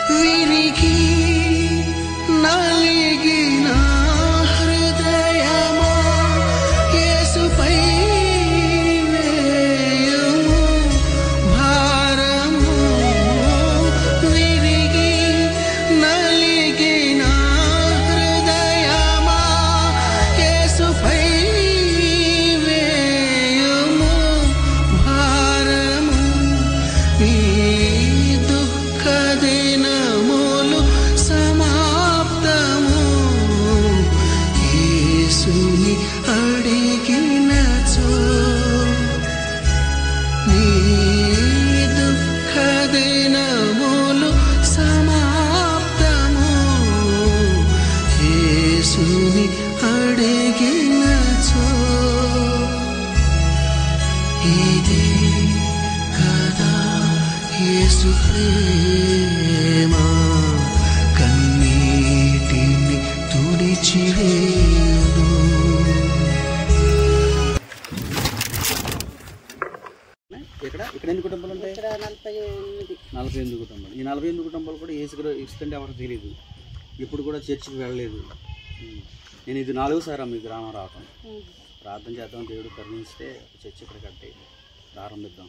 విరిగి నలిగిన హృదయమా యేసుపై వేయుము భారము. విరిగి నలిగిన హృదయమా యేసుపై వేయుము భారము. ఈ దుఃఖ దినములు సమాప్తము. యేసుని అడిగినచో నీ దుఃఖ దినములు సమాప్తము. యేసుని అడిగినచో ఇదే కదా యేసు ప్రేమ, కన్నీటిని తుడిచివేయును. ఇక్కడ ఎన్ని కుటుంబాలు ఉంటాయి? 48 కుటుంబాలు. ఈ 48 కుటుంబాలు కూడా ఏసుకంటే ఎవరికి తెలియదు, ఎప్పుడు కూడా చర్చికి వెళ్ళలేదు. నేను ఇది 4వ మీ గ్రామం రావటం. ప్రార్థన చేద్దాం, దేవుడు కరుణిస్తే చర్చి ఇక్కడ కట్టి ప్రారంభిద్దాం.